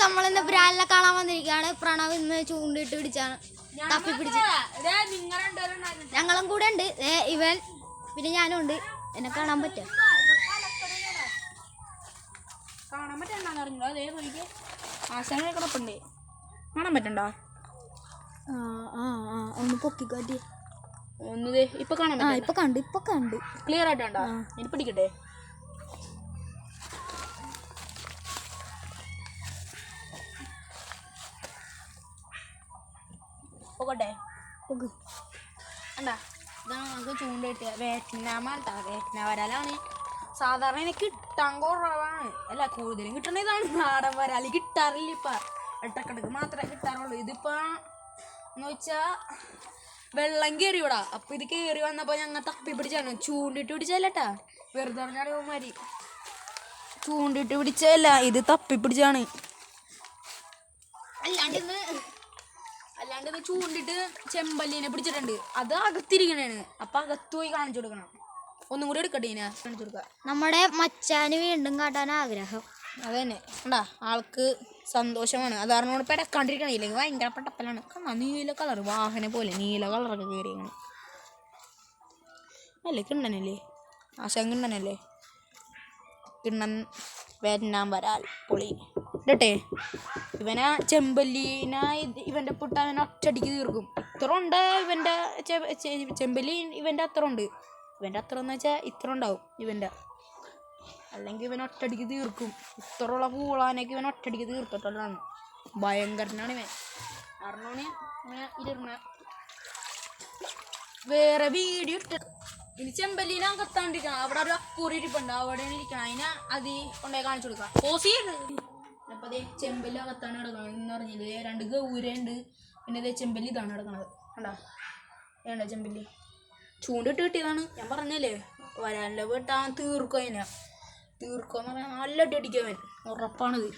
നമ്മളിന്ന് ബ്രാലിനെ കാണാൻ വന്നിരിക്കുകയാണ്. പ്രണവ് ഇന്ന് ചൂണ്ടിട്ട് പിടിച്ചാണ്, തപ്പി പിടിച്ച്. ഞങ്ങളും കൂടെ ഉണ്ട്, ഇവൻ പിന്നെ ഞാനും ഉണ്ട്. എന്നെ കാണാൻ പറ്റും. കാണാൻ പറ്റണ്ടെന്ന് അറിഞ്ഞോ? അതേ നോക്കി ആശാനെ കിടപ്പുണ്ട്. കാണാൻ പറ്റണ്ടോ? ഒന്ന് പൊക്കിക്കാട്ടി ഒന്ന് ഇപ്പൊ കാണാൻ ഇപ്പൊ കണ്ട് ക്ലിയർ ആയിട്ടുണ്ടോ? ഇനി പിടിക്കട്ടെ. പോകട്ടെ അണ്ടാ, ഇതാണ് നമുക്ക് ചൂണ്ടിട്ട് വേറ്റനാമാട്ടാ. വേറ്റന വരാലാണ് സാധാരണ എനിക്ക് കിട്ടാൻ കുറവാണ്. അല്ല, കൂടുതലും കിട്ടണ ഇതാണ് നാടൻ വരാല്. കിട്ടാറില്ല ഇപ്പം, ഇടക്കിടക്ക് മാത്രമേ കിട്ടാറുള്ളൂ. ഇതിപ്പോൾ എന്ന് വെച്ചാൽ വെള്ളം കയറി വിടാ. അപ്പം ഇത് കയറി വന്നപ്പോൾ ഞങ്ങൾ തപ്പി പിടിച്ചാണ്. ചൂണ്ടിട്ട് പിടിച്ചല്ലേട്ടാ, വെറുതെ പറഞ്ഞാൽ ചൂണ്ടിട്ട് പിടിച്ചല്ല, ഇത് തപ്പി പിടിച്ചാണ്. അല്ലാണ്ട് ചൂണ്ടിട്ട് ചെമ്പല്ലിനെ പിടിച്ചിട്ടുണ്ട്. അത് അകത്തിരിക്കണേണ്. അപ്പം അകത്ത് പോയി കാണിച്ചു കൊടുക്കണം. ഒന്നും കൂടി എടുക്കട്ടെ, ഇതിനെ കാണിച്ചു കൊടുക്കാം. നമ്മുടെ മച്ചാന് വീണ്ടും കാട്ടാൻ ആഗ്രഹം. അത് തന്നെ ഉണ്ടാ, ആൾക്ക് സന്തോഷമാണ്. അത് കാരണം പെടക്കാണ്ടിരിക്കണേ, ഇല്ലെങ്കിൽ ഭയങ്കര പെട്ടപ്പലാണ്. നീല കളർ വാഹനം പോലെ നീല കളറൊക്കെ കയറിയാണ്. അല്ലേ കിണ്ണനല്ലേ, ആശാൻ കിണ്ണനല്ലേ, കിണ്ണൻ വേറ്റനാം വരാൽ പൊളി ഇടട്ടെ. ഇവനെ ചെമ്പല്ലിനെ ഇവൻ്റെ പുട്ട അവനെ ഒറ്റടിക്ക് തീർക്കും. ഇത്ര ഉണ്ട് ഇവൻ്റെ ചെമ്പല്ലി. ഇവൻ്റെ അത്ര ഉണ്ട്. ഇവൻ്റെ അത്ര എന്ന് വെച്ചാൽ ഇത്ര ഉണ്ടാവും ഇവൻ്റെ. അല്ലെങ്കിൽ ഇവൻ ഒറ്റടിക്ക് തീർക്കും. ഇത്രയുള്ള പൂളാനൊക്കെ ഇവൻ ഒറ്റടിക്ക് തീർത്തിട്ടുള്ളതാണ്. ഭയങ്കരനാണ് ഇവൻ. കാരണമാണ് ഇങ്ങനെ ഇരുന്ന വേറെ വീഡിയോ ഇട്ട്. ഇനി ചെമ്പല്ലിനെ കത്താണ്ടിരിക്കണം. അവിടെ ഒരു അക്കൂറി ഇരിപ്പുണ്ട്, അവിടെയാണ് ഇരിക്കണം. അതിനെ അതി കൊണ്ടുപോയി കാണിച്ചു കൊടുക്കാം. പോസ് ചെയ്യുന്നത് അപ്പം അതേ ചെമ്പല്ലി അകത്താണ് കിടക്കണം എന്ന് പറഞ്ഞില്ലേ. 2 ഗൗരയുണ്ട്, പിന്നെ ഇതേ ചെമ്പല്ലി ഇതാണ് കിടക്കണത്. കണ്ടാ വേണ്ട ചെമ്പല്ലി ചൂണ്ടിട്ട് കിട്ടിയതാണ്. ഞാൻ പറഞ്ഞല്ലേ, വരാനില്ല വീട്ടാൻ തീർക്കും. അതിനെ തീർക്കുമെന്ന് പറഞ്ഞാൽ നല്ല അടിക്കവൻ, ഉറപ്പാണിത്.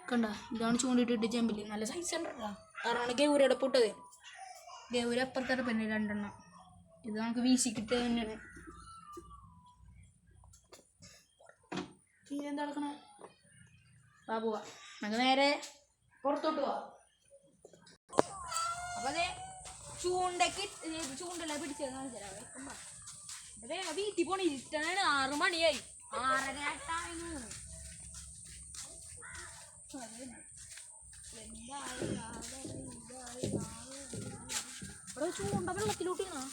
കണ്ട, ഇതാണ് ചൂണ്ടിട്ടിട്ട് ചെമ്പല്ലി. നല്ല സൈസ് ഉണ്ട് കേട്ടോ. കാരണം ഗൗരയുടെ പൊട്ടത്. ഗൗര അപ്പുറത്തെ പിന്നെ 2 എണ്ണം. ഇത് നമുക്ക് വീശി കിട്ടിയത് തന്നെയാണ്. ഇതെന്താ നടക്കണേ? പോവാ, നമുക്ക് നേരെ പുറത്തോട്ട് പോവാം. അപ്പം അതെ ചൂണ്ടല്ല പിടിച്ചത് കാണിച്ചാൽ വേഗം വീട്ടിൽ പോണ. ഇരുട്ടാണ്, 6 മണിയായി. 6:30 ഇവിടെ ചൂണ്ട വെള്ളത്തിലോട്ടിക്കണോ?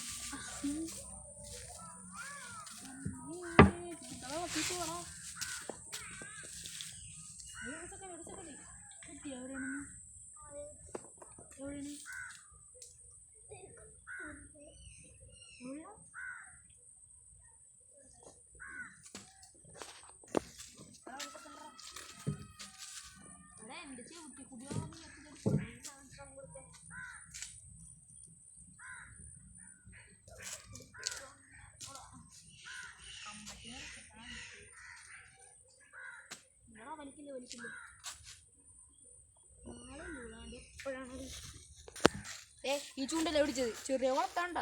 ഈ ചൂണ്ടല്ലേ പിടിച്ചത്, ചെറിയ വളർത്താണ്ട.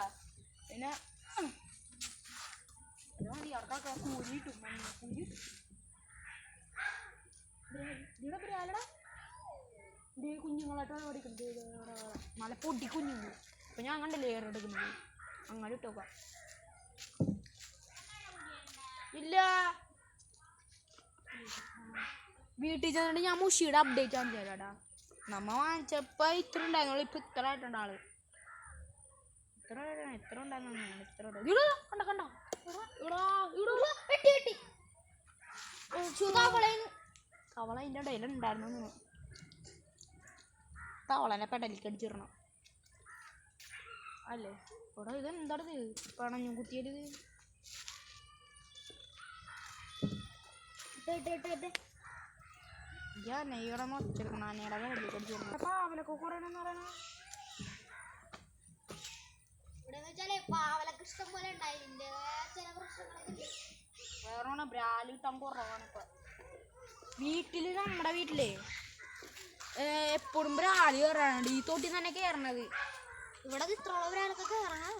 പിന്നെ കൂലി കിട്ടും, കൂലി കുഞ്ഞുങ്ങളായിട്ടാണ് പഠിക്കുന്നത്. നല്ല പൊടി കുഞ്ഞുങ്ങൾ. അപ്പം ഞാൻ കണ്ടല്ലേ ഏറെടുക്കുന്നത്. അങ്ങനെ ഇട്ടോക്കാം. ഇല്ല, വീട്ടിൽ ചെന്നിട്ട് ഞാൻ മുഷിയുടെ അപ്ഡേറ്റ് ആണ് തരാടാ. നമ്മ വാങ്ങിച്ചപ്പോൾ ഇത്ര ഉണ്ടായിരുന്നുള്ളൂ. ഇപ്പം ഇത്ര ആയിട്ടുണ്ട് ആള്. എത്ര ഉണ്ടായിരുന്നു? ഇത്ര കണ്ടോ കണ്ടോ തവള അതിൻ്റെ ഇടയിൽ ഉണ്ടായിരുന്നു. തവളനെ പെടലിക്ക് അടിച്ചിടണം അല്ലേ? ഇവിടെ ഇത് എന്താണത് പണഞ്ഞു കുത്തിയത്? ഞാൻ നെയ്യുടെ മൊച്ചെടുക്കണം. ആനയുടെ പെടലിക്ക് അടിച്ചിടണം. പാവലൊക്കെ കുറയണമെന്ന് പറയണ വേറെ ബ്രാല് കിട്ടാൻ കുറവാണ് ഇപ്പൊ. വീട്ടില് നമ്മുടെ വീട്ടിലേ എപ്പോഴും ബ്രാല് കയറാനുണ്ട്. ഈ തോട്ടി തന്നെ കയറണത്. ഇവിടെ ഇത്രയുള്ള ബ്രാലൊക്കെ കയറണം.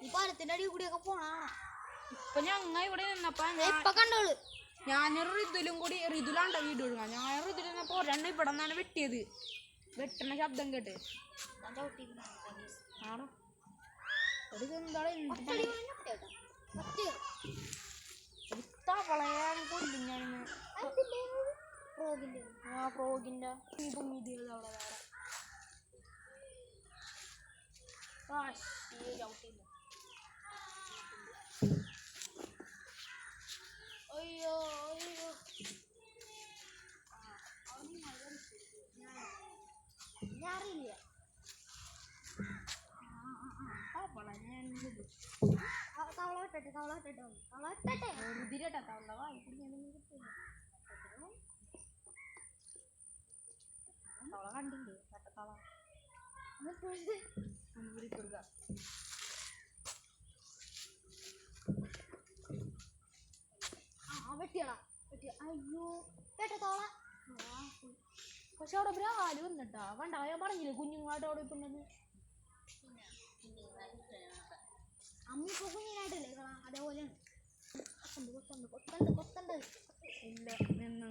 ഈ പാലത്തിന്റെ അടി കൂടിയൊക്കെ പോണ. ഇപ്പൊ ഞങ്ങ ഇവിടെ നിന്നപ്പോ ഇപ്പൊ കണ്ടോളൂ ഞാനൊരു ഋതുലും കൂടി ഋതുലാണ്ട വീഡിയോ എടുക്കാം. ഞാൻ ഋതുലിനപ്പോൾ ഒരെണ്ണം ഇവിടെ നിന്നാണ് വെട്ടിയത്. വെട്ടണ ശബ്ദം കേട്ട് ആണോ ഒരു വളയാൻ കൊല്ലും ഞാനിന്ന്. ആ ഫ്രോഗിൻ്റെ പൊങ്ങിയത് അവിടെ വേറെ. ആ ചവിട്ടില്ല. അയ്യോ അയ്യോ അറിയില്ല. തവള ഇട്ടട്ടെ തവള കണ്ടില്ലേ തവള വെട്ടിയടാ അയ്യോ തവള. പക്ഷെ അവിടെ ഒരു ആല് വന്നിട്ടാ കണ്ടാ ഞാൻ പറഞ്ഞില്ലേ കുഞ്ഞുങ്ങളായിട്ട് അവിടെ ഇട്ടുണ്ടെന്ന്. അമ്മ ഇപ്പൊ കുഞ്ഞിനായിട്ടല്ലേ അതേപോലെയാണ്. ഇല്ല നിന്ന്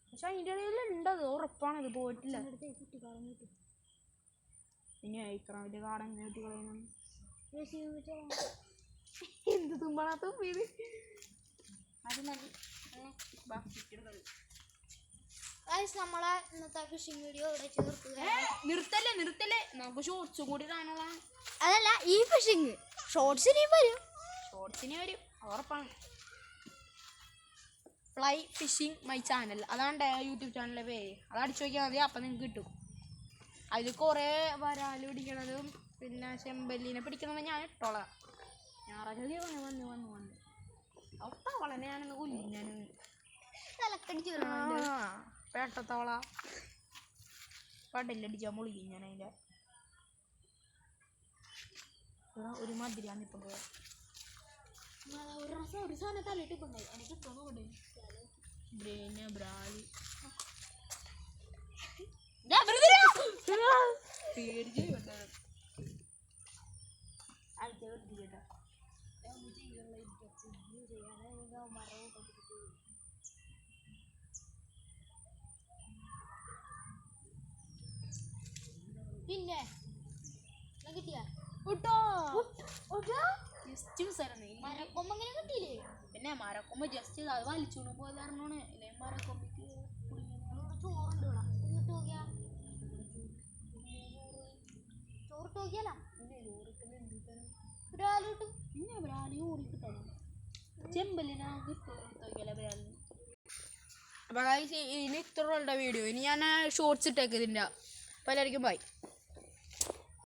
പക്ഷെ അതിൻ്റെ ഇടയിൽ ഉണ്ടത് ഉറപ്പാണത് പോയിട്ടില്ല. ഇനി അയക്കണം വലിയ കാടൻ കുട്ടികളെ എന്ത് തുമ്പാണാ തുമ്പിയത്. അത് മതി. നമ്മളെ ഇന്നത്തെ ഫിഷിംഗ് വീഡിയോ ഇവിടെ നിർത്തല്ലേ നമുക്ക് ഷോർട്സും കൂടി കാണുള്ള. അതല്ല ഈ ഫിഷിങ് ഷോർട്സിന് വരും. ഉറപ്പാണ്. ഫ്ലൈ ഫിഷിംഗ് മൈ ചാനൽ അതാണ് യൂട്യൂബ് ചാനലിലെ പേര്. അത് അടിച്ചു നോക്കിയാൽ മതി. അപ്പം നിങ്ങൾക്ക് കിട്ടും. അതിൽ കുറേ വരാൽ പിടിക്കണതും പിന്നെ ചെമ്പല്ലിനെ പിടിക്കണതും ഞാൻ ഇട്ടോളാം. ഞായറാഴ്ച വന്ന് അവളെ ഞാനൊന്ന് കൊല്ലും. ഞാൻ പേട്ടത്തവള പടലടിച്ചാൽ മുളിക്കും ഞാൻ. അതിൻ്റെ ഒരു മധുരമാണ് ഇപ്പം പോയത്. ഒരു സാധനം തലയിട്ടിട്ടുണ്ടായി എനിക്ക് തോന്നുന്നുണ്ട്. ബ്രാലി പിന്നെ കിട്ടിയ മരക്കൊമ്പങ്ങനെ കിട്ടിയില്ലേ? പിന്നെ മരക്കൊമ്പ് ജസ്റ്റ് അത് വലിച്ചോണ്ട് പോയത് കാരണമാണ്. ഇല്ലേ മരക്കൊമ്പക്ക് ചോറുണ്ട് ചോറിട്ട് നോക്കിയാലോ. പിന്നെ ബ്രാലി ഓടി കിട്ടണം. ചെമ്പലിനാ കിട്ടും ബ്രാലി. അപ്പോൾ ഇനി ഇത്രയുള്ള വീഡിയോ. ഇനി ഞാൻ ഷോർട്സ് ഇട്ടേക്ക് ഇതിൻ്റെ. അപ്പോൾ എല്ലാവർക്കും ബൈ.